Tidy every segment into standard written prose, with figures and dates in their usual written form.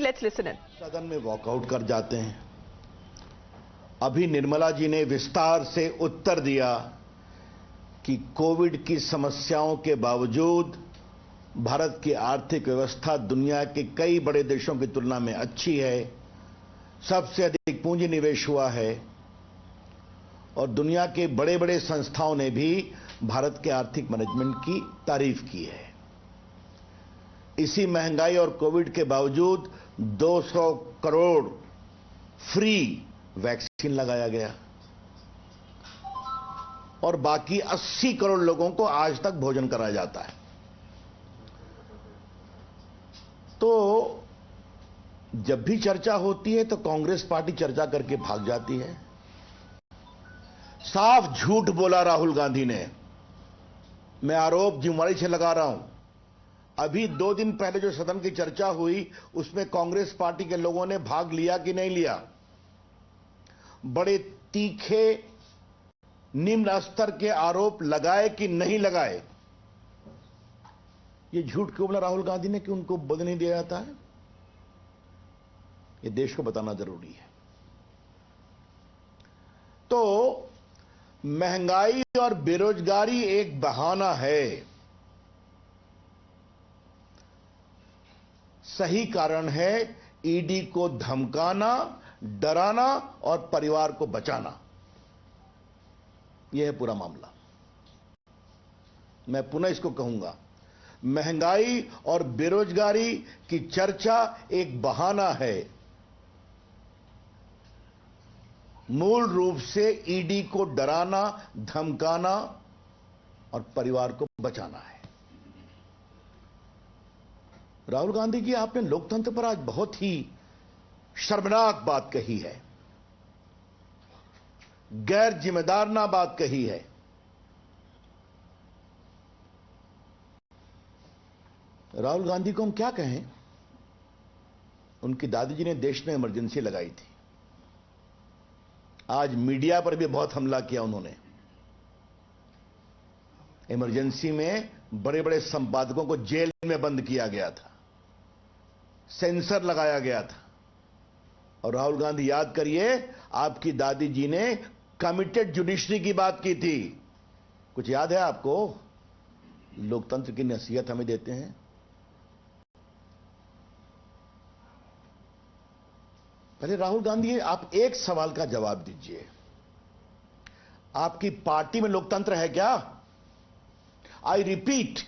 Let's listen in. सदन में walkout कर जाते हैं। अभी निर्मला जी ने विस्तार से उत्तर दिया कि कोविड की समस्याओं के बावजूद भारत की आर्थिक व्यवस्था दुनिया के कई बड़े देशों की तुलना में अच्छी है, सबसे अधिक पूंजी निवेश हुआ है और दुनिया के बड़े बड़े संस्थाओं ने भी भारत के आर्थिक मैनेजमेंट की तारीफ की है। इसी महंगाई और कोविड के बावजूद 200 करोड़ फ्री वैक्सीन लगाया गया और बाकी 80 करोड़ लोगों को आज तक भोजन कराया जाता है। तो जब भी चर्चा होती है तो कांग्रेस पार्टी चर्चा करके भाग जाती है। साफ झूठ बोला राहुल गांधी ने। मैं आरोप जिम्मेदारी से लगा रहा हूं। अभी 2 दिन पहले जो सदन की चर्चा हुई उसमें कांग्रेस पार्टी के लोगों ने भाग लिया कि नहीं लिया? बड़े तीखे निम्न स्तर के आरोप लगाए कि नहीं लगाए? ये झूठ क्यों बोला राहुल गांधी ने कि उनको बोलने नहीं दिया जाता है? ये देश को बताना जरूरी है। तो महंगाई और बेरोजगारी एक बहाना है, सही कारण है ईडी को धमकाना, डराना और परिवार को बचाना। यह है पूरा मामला। मैं पुनः इसको कहूंगा, महंगाई और बेरोजगारी की चर्चा एक बहाना है, मूल रूप से ईडी को डराना, धमकाना और परिवार को बचाना है। राहुल गांधी जी, आपने लोकतंत्र पर आज बहुत ही शर्मनाक बात कही है, गैर जिम्मेदाराना बात कही है। राहुल गांधी को हम क्या कहें? उनकी दादी जी ने देश में इमरजेंसी लगाई थी। आज मीडिया पर भी बहुत हमला किया उन्होंने। इमरजेंसी में बड़े बड़े संपादकों को जेल में बंद किया गया था, सेंसर लगाया गया था। और राहुल गांधी, याद करिए, आपकी दादी जी ने कमिटेड जुडिशरी की बात की थी। कुछ याद है आपको? लोकतंत्र की नसीहत हमें देते हैं। पहले राहुल गांधी, आप एक सवाल का जवाब दीजिए, आपकी पार्टी में लोकतंत्र है क्या? I repeat,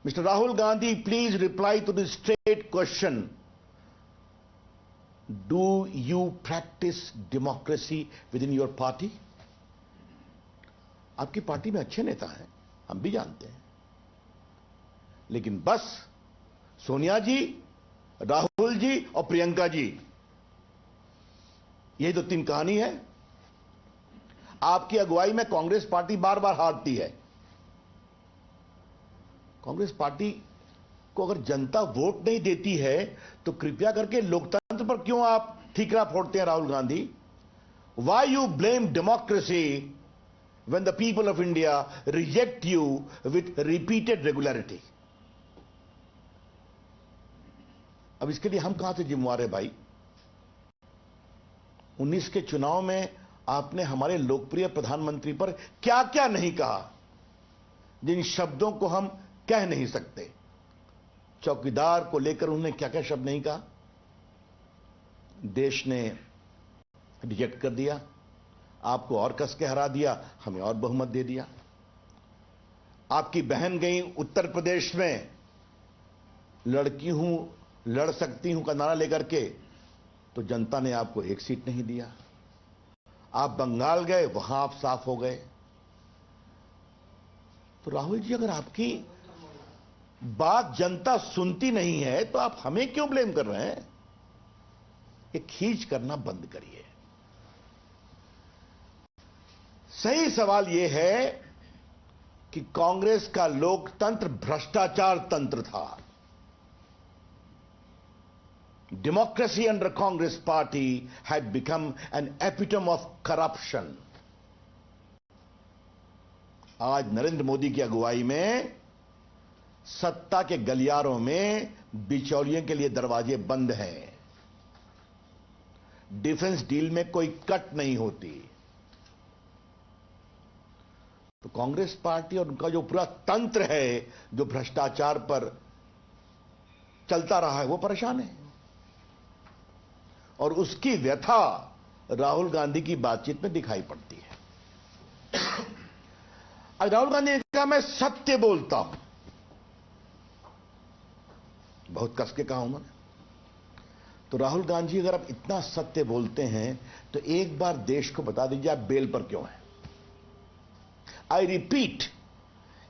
mister Rahul Gandhi, please reply to the straight question, do you practice democracy within your party? आपकी पार्टी में अच्छे नेता हैं, हम भी जानते हैं, लेकिन बस सोनिया जी, राहुल जी और प्रियंका जी, यही तो 3 कहानी है। आपकी अगुवाई में कांग्रेस पार्टी बार बार हारती है। कांग्रेस पार्टी को अगर जनता वोट नहीं देती है तो कृपया करके लोकतंत्र पर क्यों आप ठीकरा फोड़ते हैं Rahul Gandhi? Why you blame democracy when the people of India reject you with repeated regularity? अब इसके लिए हम कहां से जिम्मेवार है भाई? 19 के चुनाव में आपने हमारे लोकप्रिय प्रधानमंत्री पर क्या क्या नहीं कहा, जिन शब्दों को हम कह नहीं सकते। चौकीदार को लेकर उन्होंने क्या क्या शब्द नहीं कहा। देश ने रिजेक्ट कर दिया, आपको और कस के हरा दिया, हमें और बहुमत दे दिया। आपकी बहन गई उत्तर प्रदेश में, लड़की हूं, लड़ सकती हूं का नारा लेकर के, तो जनता ने आपको 1 सीट नहीं दिया। आप बंगाल गए, वहां आप साफ हो गए। तो राहुल जी, अगर आपकी बात जनता सुनती नहीं है तो आप हमें क्यों ब्लेम कर रहे हैं? ये खींच करना बंद करिए। सही सवाल यह है कि कांग्रेस का लोकतंत्र भ्रष्टाचार तंत्र था। Democracy under Congress party had become an epitome of corruption. आज नरेंद्र मोदी की अगुवाई में सत्ता के गलियारों में बिचौलियों के लिए दरवाजे बंद हैं। डिफेंस डील में कोई कट नहीं होती। तो कांग्रेस पार्टी और उनका जो पूरा तंत्र है जो भ्रष्टाचार पर चलता रहा है वो परेशान है, और उसकी व्यथा राहुल गांधी की बातचीत में दिखाई पड़ती है। आज राहुल गांधी ने कहा मैं सत्य बोलता हूं, बहुत कस के कहा उन्होंने। तो राहुल गांधी अगर आप इतना सत्य बोलते हैं तो एक बार देश को बता दीजिए आप बेल पर क्यों हैं। I repeat,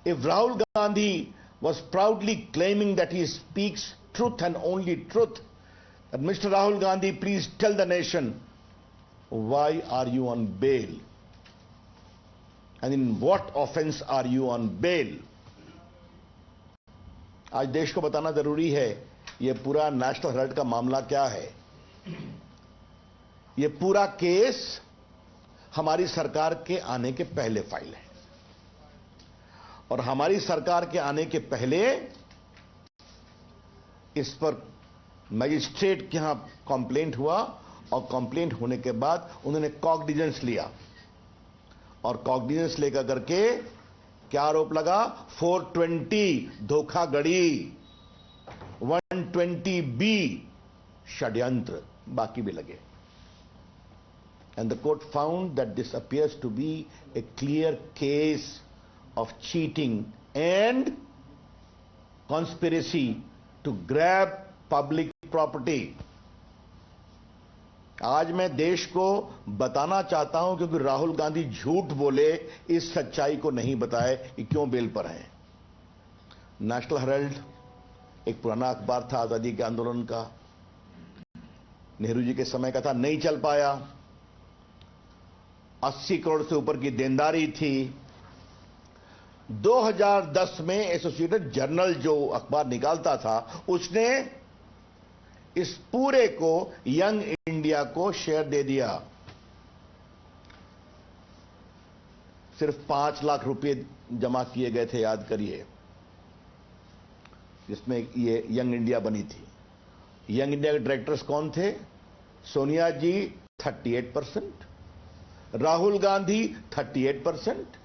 if Rahul Gandhi was proudly claiming that he speaks truth and only truth, that Mr. Rahul Gandhi, please tell the nation, why are you on bail? And in what offense are you on bail? आज देश को बताना जरूरी है ये पूरा national Herald का मामला क्या है। ये पूरा केस हमारी सरकार के आने के पहले फाइल है, और हमारी सरकार के आने के पहले इस पर मजिस्ट्रेट के यहां कंप्लेंट हुआ, और कंप्लेंट होने के बाद उन्होंने कॉग्निजेंस लिया, और कॉग्निजेंस लेकर करके क्या आरोप लगा, 420 धोखाधड़ी, 120B षड्यंत्र, बाकी भी लगे। And the court found that this appears to be a clear case of cheating and conspiracy to grab public property. आज मैं देश को बताना चाहता हूं क्योंकि राहुल गांधी झूठ बोले, इस सच्चाई को नहीं बताए कि क्यों बेल पर हैं। नेशनल हेराल्ड एक पुराना अखबार था आजादी के आंदोलन का, नेहरू जी के समय का था, नहीं चल पाया। 80 करोड़ से ऊपर की देनदारी थी। 2010 में एसोसिएटेड जर्नल जो अखबार निकालता था उसने इस पूरे को यंग इंडिया को शेयर दे दिया। सिर्फ 5 लाख रुपए जमा किए गए थे, याद करिए, जिसमें ये यंग इंडिया बनी थी। यंग इंडिया के डायरेक्टर्स कौन थे? सोनिया जी 38%, राहुल गांधी 38%,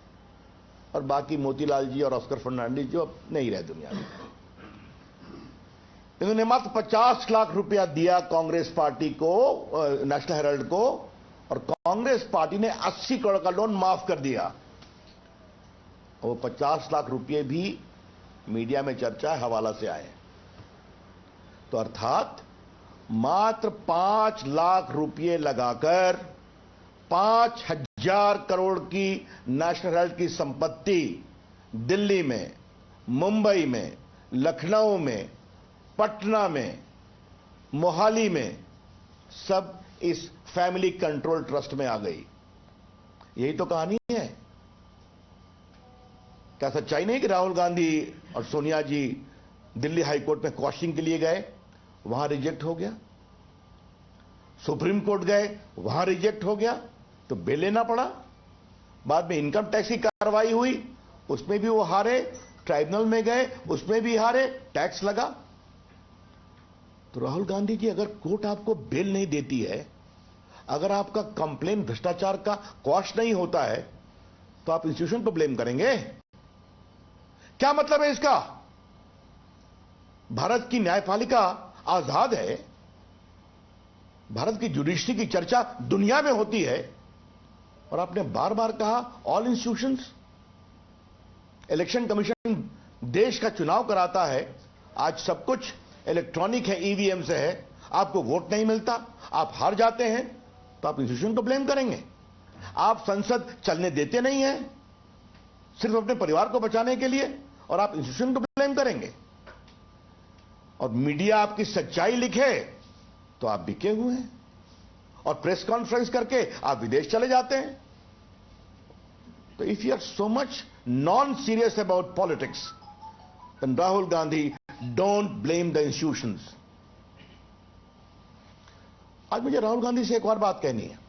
और बाकी मोतीलाल जी और ऑस्कर फर्नांडिस जो अब नहीं रहे दुनिया में। इन्होंने मात्र 50 लाख रुपया दिया कांग्रेस पार्टी को, नेशनल हेराल्ड को, और कांग्रेस पार्टी ने 80 करोड़ का लोन माफ कर दिया। वो 50 लाख रुपए भी मीडिया में चर्चा है, हवाला से आए। तो अर्थात मात्र 5 लाख रुपए लगाकर 5,000 करोड़ की नेशनल हेराल्ड की संपत्ति दिल्ली में, मुंबई में, लखनऊ में, पटना में, मोहाली में, सब इस फैमिली कंट्रोल ट्रस्ट में आ गई। यही तो कहानी है। क्या सच्चाई नहीं कि राहुल गांधी और सोनिया जी दिल्ली हाईकोर्ट में क्वॉशिंग के लिए गए, वहां रिजेक्ट हो गया, सुप्रीम कोर्ट गए, वहां रिजेक्ट हो गया, तो बेल लेना पड़ा। बाद में इनकम टैक्स की कार्रवाई हुई, उसमें भी वो हारे, ट्राइब्यूनल में गए, उसमें भी हारे, टैक्स लगा। तो राहुल गांधी जी, अगर कोर्ट आपको बेल नहीं देती है, अगर आपका कंप्लेन भ्रष्टाचार का क्वॉश नहीं होता है, तो आप इंस्टीट्यूशन को ब्लेम करेंगे? क्या मतलब है इसका? भारत की न्यायपालिका आजाद है, भारत की जुडिशरी की चर्चा दुनिया में होती है, और आपने बार बार कहा ऑल इंस्टीट्यूशंस। इलेक्शन कमीशन देश का चुनाव कराता है, आज सब कुछ इलेक्ट्रॉनिक है, ईवीएम से है, आपको वोट नहीं मिलता, आप हार जाते हैं, तो आप इंस्टीट्यूशन को ब्लेम करेंगे? आप संसद चलने देते नहीं हैं सिर्फ अपने परिवार को बचाने के लिए, और आप इंस्टीट्यूशन को ब्लेम करेंगे? और मीडिया आपकी सच्चाई लिखे तो आप बिके हुए हैं, और प्रेस कॉन्फ्रेंस करके आप विदेश चले जाते हैं। तो if you are so much non serious about politics, then Rahul Gandhi, don't blame the institutions. आज मुझे राहुल गांधी से एक और बात कहनी है।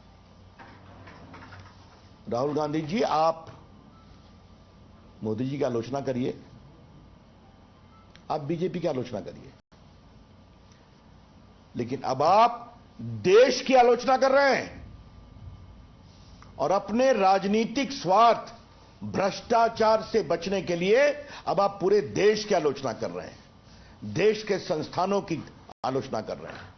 राहुल गांधी जी, आप मोदी जी की आलोचना करिए, आप बीजेपी की आलोचना करिए, लेकिन अब आप देश की आलोचना कर रहे हैं और अपने राजनीतिक स्वार्थ, भ्रष्टाचार से बचने के लिए अब आप पूरे देश की आलोचना कर रहे हैं, देश के संस्थानों की आलोचना कर रहे हैं।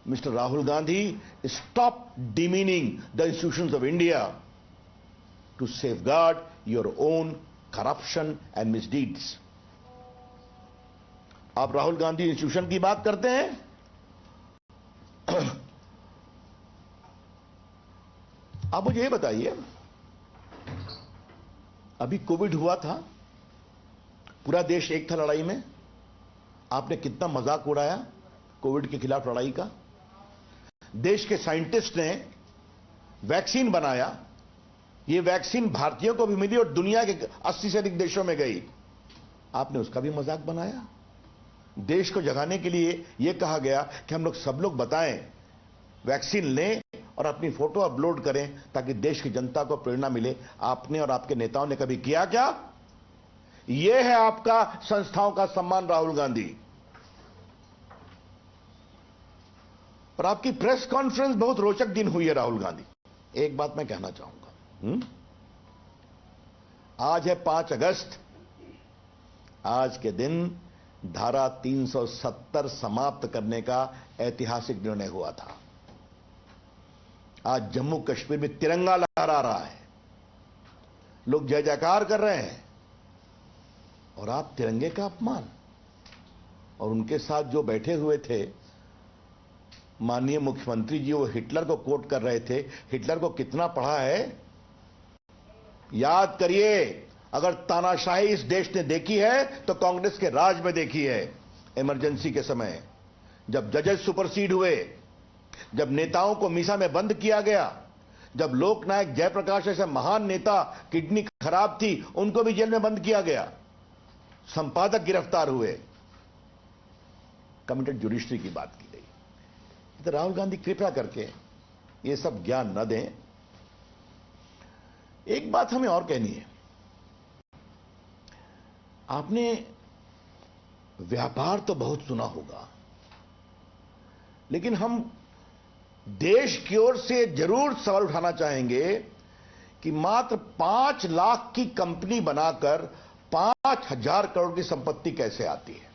Mister Rahul Gandhi, stop demeaning the institutions of India to safeguard your own corruption and misdeeds. आप राहुल गांधी इंस्टीट्यूशन की बात करते हैं, आप मुझे ये बताइए, अभी कोविड हुआ था, पूरा देश एक था लड़ाई में, आपने कितना मजाक उड़ाया कोविड के खिलाफ लड़ाई का। देश के साइंटिस्ट ने वैक्सीन बनाया, ये वैक्सीन भारतीयों को भी मिली और दुनिया के 80 से अधिक देशों में गई, आपने उसका भी मजाक बनाया। देश को जगाने के लिए यह कहा गया कि हम लोग सब लोग बताएं, वैक्सीन लें और अपनी फोटो अपलोड करें ताकि देश की जनता को प्रेरणा मिले। आपने और आपके नेताओं ने कभी किया क्या? यह है आपका संस्थाओं का सम्मान, राहुल गांधी। और आपकी प्रेस कॉन्फ्रेंस बहुत रोचक दिन हुई है राहुल गांधी। एक बात मैं कहना चाहूंगा, आज है 5 अगस्त, आज के दिन धारा 370 समाप्त करने का ऐतिहासिक निर्णय हुआ था। आज जम्मू कश्मीर में तिरंगा लहरा रहा है, लोग जय जयकार कर रहे हैं, और आप तिरंगे का अपमान। और उनके साथ जो बैठे हुए थे माननीय मुख्यमंत्री जी, वो हिटलर को कोट कर रहे थे। हिटलर को कितना पढ़ा है याद करिए। अगर तानाशाही इस देश ने देखी है तो कांग्रेस के राज में देखी है। इमरजेंसी के समय जब जजेस सुपरसीड हुए, जब नेताओं को मीसा में बंद किया गया, जब लोकनायक जयप्रकाश ऐसे महान नेता, किडनी खराब थी, उनको भी जेल में बंद किया गया, संपादक गिरफ्तार हुए, कमिटेड जुडिशरी की बात की गई। तो राहुल गांधी कृपया करके ये सब ज्ञान न दें। एक बात हमें और कहनी है, आपने व्यापार तो बहुत सुना होगा, लेकिन हम देश की ओर से जरूर सवाल उठाना चाहेंगे कि मात्र 5 लाख की कंपनी बनाकर 5,000 करोड़ की संपत्ति कैसे आती है,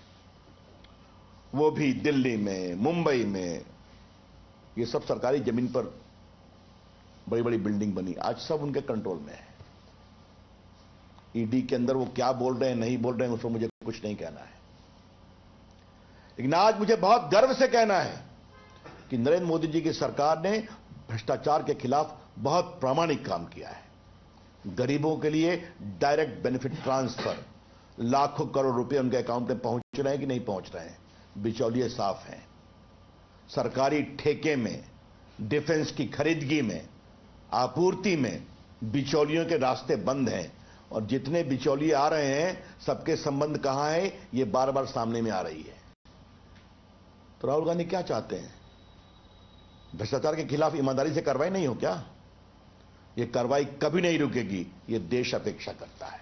वो भी दिल्ली में, मुंबई में। ये सब सरकारी जमीन पर बड़ी बड़ी बिल्डिंग बनी, आज सब उनके कंट्रोल में है। ईडी के अंदर वो क्या बोल रहे हैं, नहीं बोल रहे हैं, उस पर मुझे कुछ नहीं कहना है, लेकिन आज मुझे बहुत गर्व से कहना है कि नरेंद्र मोदी जी की सरकार ने भ्रष्टाचार के खिलाफ बहुत प्रामाणिक काम किया है। गरीबों के लिए डायरेक्ट बेनिफिट ट्रांसफर, लाखों करोड़ रुपए उनके अकाउंट में पहुंच रहे हैं कि नहीं पहुंच रहे हैं, बिचौलिए साफ हैं। सरकारी ठेके में, डिफेंस की खरीदगी में, आपूर्ति में बिचौलियों के रास्ते बंद हैं, और जितने बिचौलिए आ रहे हैं सबके संबंध कहां है, ये बार बार सामने में आ रही है। तो राहुल गांधी क्या चाहते हैं? भ्रष्टाचार के खिलाफ ईमानदारी से कार्रवाई नहीं हो क्या? यह कार्रवाई कभी नहीं रुकेगी, यह देश अपेक्षा करता है।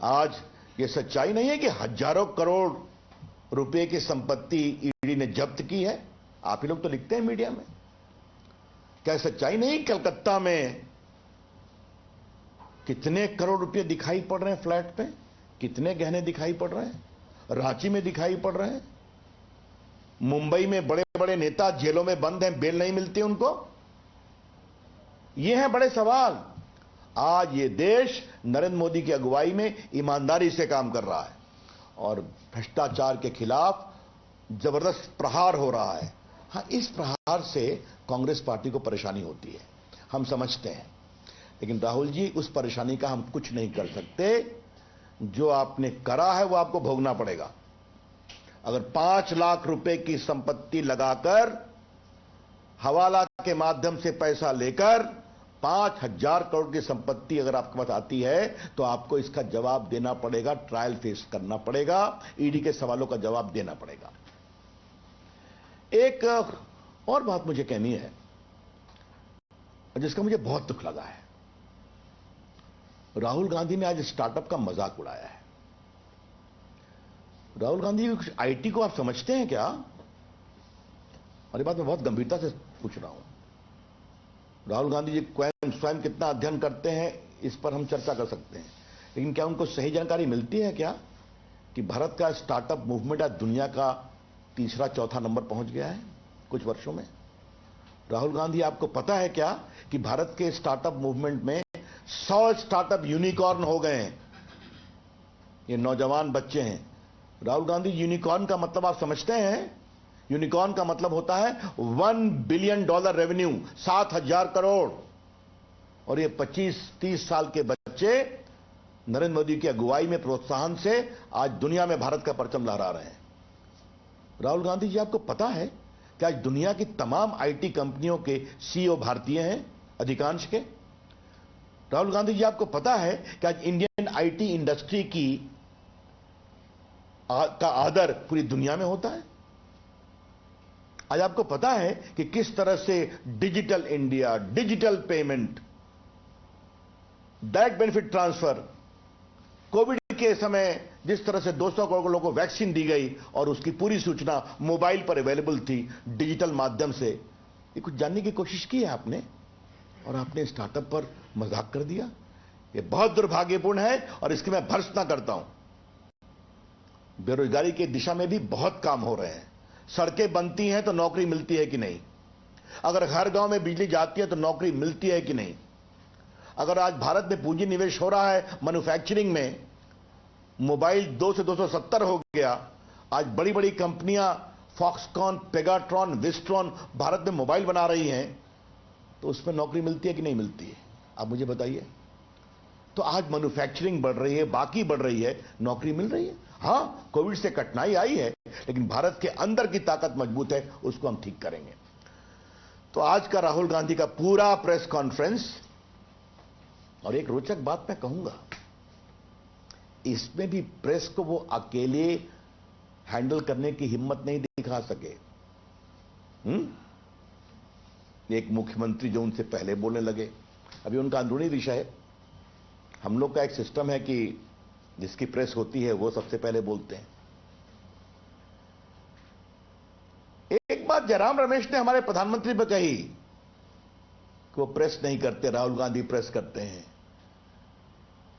आज यह सच्चाई नहीं है कि हजारों करोड़ रुपए की संपत्ति ईडी ने जब्त की है। आप ही लोग तो लिखते हैं मीडिया में। क्या सच्चाई नहीं? कलकत्ता में कितने करोड़ रुपए दिखाई पड़ रहे हैं फ्लैट पे, कितने गहने दिखाई पड़ रहे हैं, रांची में दिखाई पड़ रहे हैं, मुंबई में बड़े बड़े नेता जेलों में बंद हैं, बेल नहीं मिलती उनको। ये हैं बड़े सवाल। आज ये देश नरेंद्र मोदी की अगुवाई में ईमानदारी से काम कर रहा है और भ्रष्टाचार के खिलाफ जबरदस्त प्रहार हो रहा है। हां, इस प्रहार से कांग्रेस पार्टी को परेशानी होती है, हम समझते हैं, लेकिन राहुल जी, उस परेशानी का हम कुछ नहीं कर सकते। जो आपने करा है वो आपको भोगना पड़ेगा। अगर 5 लाख रुपए की संपत्ति लगाकर, हवाला के माध्यम से पैसा लेकर 5,000 करोड़ की संपत्ति अगर आपके पास आती है तो आपको इसका जवाब देना पड़ेगा, ट्रायल फेस करना पड़ेगा, ईडी के सवालों का जवाब देना पड़ेगा। एक और बात मुझे कहनी है जिसका मुझे बहुत दुख लगा है। राहुल गांधी ने आज स्टार्टअप का मजाक उड़ाया है। राहुल गांधी आईटी को आप समझते हैं क्या? और ये बात मैं बहुत गंभीरता से पूछ रहा हूं। राहुल गांधी जी स्वयं कितना अध्ययन करते हैं इस पर हम चर्चा कर सकते हैं, लेकिन क्या उनको सही जानकारी मिलती है क्या कि भारत का स्टार्टअप मूवमेंट आज दुनिया का तीसरा चौथा नंबर पहुंच गया है कुछ वर्षों में? राहुल गांधी, आपको पता है क्या कि भारत के स्टार्टअप मूवमेंट में 100 स्टार्टअप यूनिकॉर्न हो गए हैं? ये नौजवान बच्चे हैं। राहुल गांधी, यूनिकॉर्न का मतलब आप समझते हैं? यूनिकॉर्न का मतलब होता है $1 बिलियन रेवेन्यू, 7,000 करोड़। और ये 25-30 साल के बच्चे नरेंद्र मोदी की अगुवाई में, प्रोत्साहन से आज दुनिया में भारत का परचम लहरा रहे हैं। राहुल गांधी जी, आपको पता है कि आज दुनिया की तमाम आईटी कंपनियों के सीईओ भारतीय हैं, अधिकांश के? राहुल गांधी जी, आपको पता है कि आज इंडियन आईटी इंडस्ट्री का आदर पूरी दुनिया में होता है? आज आपको पता है कि किस तरह से digital India, digital payment, direct benefit transfer, Covid के समय जिस तरह से 200 करोड़ लोगों को वैक्सीन दी गई और उसकी पूरी सूचना मोबाइल पर अवेलेबल थी डिजिटल माध्यम से, ये कुछ जानने की कोशिश की है आपने? और आपने स्टार्टअप पर मजाक कर दिया। ये बहुत दुर्भाग्यपूर्ण है और इसकी मैं भर्त्सना करता हूं। बेरोजगारी की दिशा में भी बहुत काम हो रहे हैं। सड़कें बनती हैं तो नौकरी मिलती है कि नहीं? अगर हर गांव में बिजली जाती है तो नौकरी मिलती है कि नहीं? अगर आज भारत में पूंजी निवेश हो रहा है मैन्युफैक्चरिंग में, मोबाइल 2 से 270 हो गया, आज बड़ी बड़ी कंपनियां फॉक्सकॉन, पेगाट्रॉन, विस्ट्रॉन भारत में मोबाइल बना रही हैं, तो उसमें नौकरी मिलती है कि नहीं मिलती है? आप मुझे बताइए। तो आज मैन्युफैक्चरिंग बढ़ रही है, बाकी बढ़ रही है, नौकरी मिल रही है। हां, कोविड से कठिनाई आई है, लेकिन भारत के अंदर की ताकत मजबूत है, उसको हम ठीक करेंगे। तो आज का राहुल गांधी का पूरा प्रेस कॉन्फ्रेंस, और एक रोचक बात मैं कहूंगा, इसमें भी प्रेस को वो अकेले हैंडल करने की हिम्मत नहीं दिखा सके। एक मुख्यमंत्री जो उनसे पहले बोलने लगे, अभी उनका अंदरूनी विषय है। हम लोग का एक सिस्टम है कि जिसकी प्रेस होती है वो सबसे पहले बोलते हैं। एक बात जयराम रमेश ने हमारे प्रधानमंत्री पर कही कि वो प्रेस नहीं करते, राहुल गांधी प्रेस करते हैं।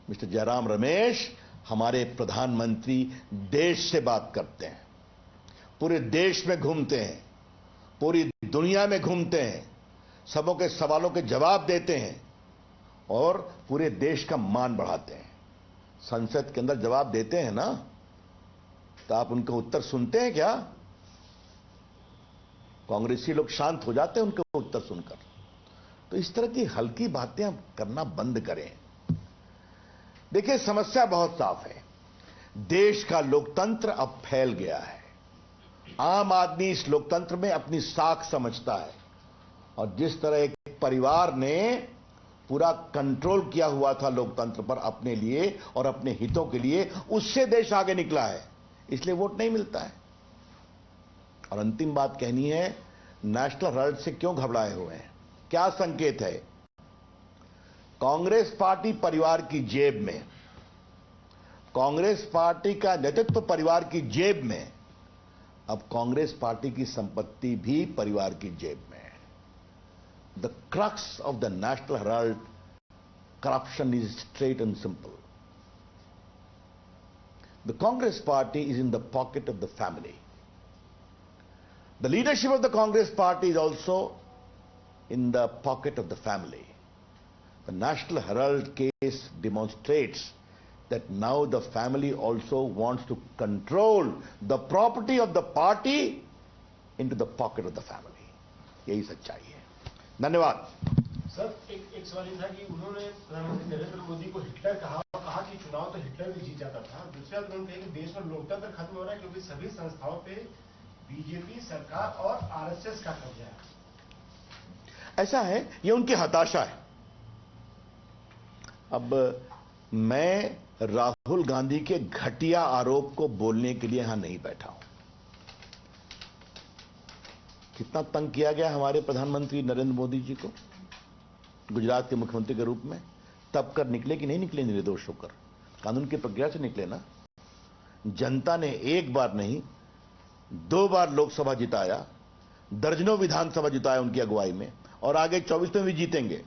मिस्टर जयराम रमेश, हमारे प्रधानमंत्री देश से बात करते हैं, पूरे देश में घूमते हैं, पूरी दुनिया में घूमते हैं, सबों के सवालों के जवाब देते हैं और पूरे देश का मान बढ़ाते हैं। संसद के अंदर जवाब देते हैं ना, तो आप उनका उत्तर सुनते हैं क्या? कांग्रेसी लोग शांत हो जाते हैं उनके उत्तर सुनकर। तो इस तरह की हल्की बातें आप करना बंद करें। देखिए, समस्या बहुत साफ है। देश का लोकतंत्र अब फैल गया है। आम आदमी इस लोकतंत्र में अपनी साख समझता है, और जिस तरह एक परिवार ने पूरा कंट्रोल किया हुआ था लोकतंत्र पर अपने लिए और अपने हितों के लिए, उससे देश आगे निकला है, इसलिए वोट नहीं मिलता है। और अंतिम बात कहनी है, नेशनल हेराल्ड से क्यों घबराए हुए हैं? क्या संकेत है? कांग्रेस पार्टी परिवार की जेब में, कांग्रेस पार्टी का नेतृत्व परिवार की जेब में, अब कांग्रेस पार्टी की संपत्ति भी परिवार की जेब में है। The crux of the national Herald corruption is straight and simple. The Congress party is in the pocket of the family. The leadership of the Congress party is also in the pocket of the family. The National Herald case demonstrates that now the family also wants to control the property of the party into the pocket of the family. यही सच्चाई है। धन्यवाद। Sir, एक सवाल ये था कि उन्होंने प्रधानमंत्री नरेंद्र मोदी को हिटलर कहा और कहा कि चुनाव तो हिटलर भी जीत जाता था। दूसरी बात उन्होंने कहा कि देश में लोकतंत्र खत्म हो रहा है क्योंकि सभी संस्थाओं पे बीजेपी सरकार और आरएसएस का कब्जा है। ऐसा है, ये उनकी हताशा है। अब मैं राहुल गांधी के घटिया आरोप को बोलने के लिए यहां नहीं बैठा हूं। कितना तंग किया गया हमारे प्रधानमंत्री नरेंद्र मोदी जी को गुजरात के मुख्यमंत्री के रूप में, तब कर निकले कि नहीं निकले निर्दोष होकर? कानून की प्रक्रिया से निकले ना। जनता ने एक बार नहीं 2 बार लोकसभा जिताया, दर्जनों विधानसभा जिताया उनकी अगुवाई में, और आगे 24 में भी जीतेंगे।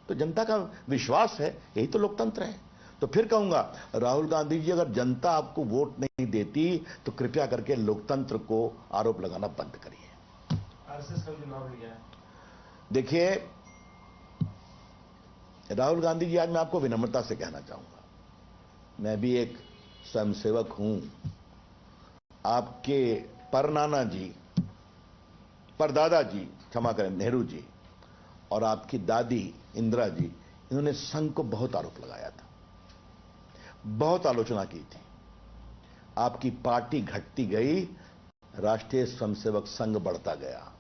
तो जनता का विश्वास है, यही तो लोकतंत्र है। तो फिर कहूंगा, राहुल गांधी जी, अगर जनता आपको वोट नहीं देती तो कृपया करके लोकतंत्र को आरोप लगाना बंद करिए। आरएसएस का जो नाम लिया है, देखिए राहुल गांधी जी, आज मैं आपको विनम्रता से कहना चाहूंगा, मैं भी एक स्वयंसेवक हूं। आपके परनाना जी, परदादा जी, क्षमा करें, नेहरू जी, और आपकी दादी इंदिरा जी, इन्होंने संघ को बहुत आरोप लगाया था, बहुत आलोचना की थी। आपकी पार्टी घटती गई, राष्ट्रीय स्वयंसेवक संघ बढ़ता गया।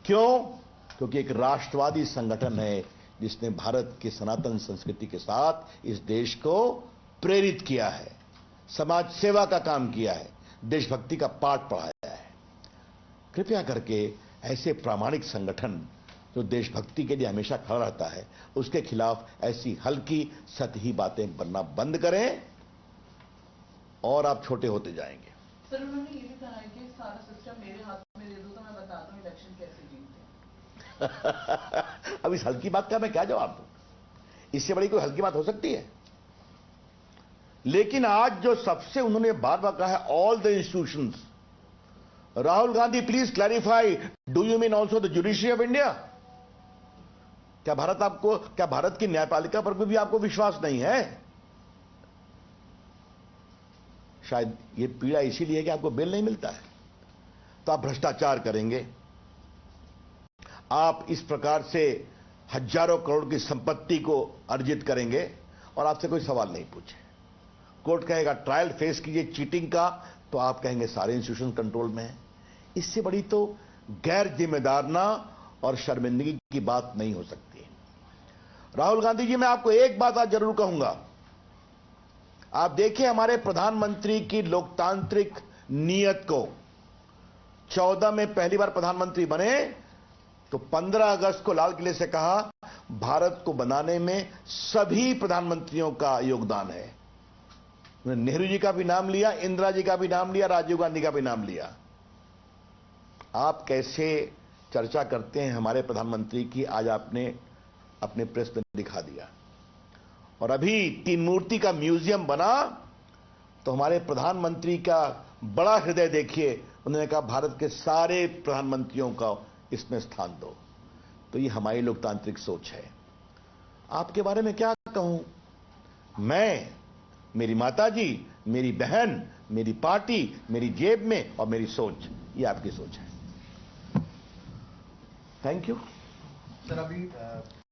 क्यों? क्योंकि एक राष्ट्रवादी संगठन है जिसने भारत की सनातन संस्कृति के साथ इस देश को प्रेरित किया है, समाज सेवा का काम किया है, देशभक्ति का पाठ पढ़ाया है। कृपया करके ऐसे प्रामाणिक संगठन जो देशभक्ति के लिए हमेशा खड़ा रहता है, उसके खिलाफ ऐसी हल्की सतही बातें बनना बंद करें और आप छोटे होते जाएंगे। सर, उन्होंने ये भी कहा है कि सारा सिस्टम मेरे हाथ में दे दो तो मैं बताता हूँ इलेक्शन कैसे जीतते हैं। अब इस हल्की बात का मैं क्या जवाब दूं? इससे बड़ी कोई हल्की बात हो सकती है? लेकिन आज जो सबसे उन्होंने बार बार कहा है, all the institutions, Rahul Gandhi please clarify, do you mean also the judiciary of India? क्या भारत की न्यायपालिका पर भी आपको विश्वास नहीं है? शायद ये पीड़ा इसीलिए कि आपको बेल नहीं मिलता है, तो आप भ्रष्टाचार करेंगे, आप इस प्रकार से हजारों करोड़ की संपत्ति को अर्जित करेंगे और आपसे कोई सवाल नहीं पूछे। कोर्ट कहेगा ट्रायल फेस कीजिए चीटिंग का, तो आप कहेंगे सारे इंस्टीट्यूशन कंट्रोल में है। इससे बड़ी तो गैर जिम्मेदारना और शर्मिंदगी की बात नहीं हो सकती। राहुल गांधी जी, मैं आपको एक बात आज जरूर कहूंगा, आप देखिए हमारे प्रधानमंत्री की लोकतांत्रिक नीयत को। 14 में पहली बार प्रधानमंत्री बने तो 15 अगस्त को लाल किले से कहा, भारत को बनाने में सभी प्रधानमंत्रियों का योगदान है। नेहरू जी का भी नाम लिया, इंदिरा जी का भी नाम लिया, राजीव गांधी का भी नाम लिया। आप कैसे चर्चा करते हैं हमारे प्रधानमंत्री की, आज आपने अपने प्रेस में दिखा दिया। और अभी 3 मूर्ति का म्यूजियम बना तो हमारे प्रधानमंत्री का बड़ा हृदय देखिए, उन्होंने कहा भारत के सारे प्रधानमंत्रियों का इसमें स्थान दो। तो ये हमारी लोकतांत्रिक सोच है। आपके बारे में क्या कहूं मैं? मेरी माताजी, मेरी बहन, मेरी पार्टी, मेरी जेब में और मेरी सोच, ये आपकी सोच है। Thank you sir. अभी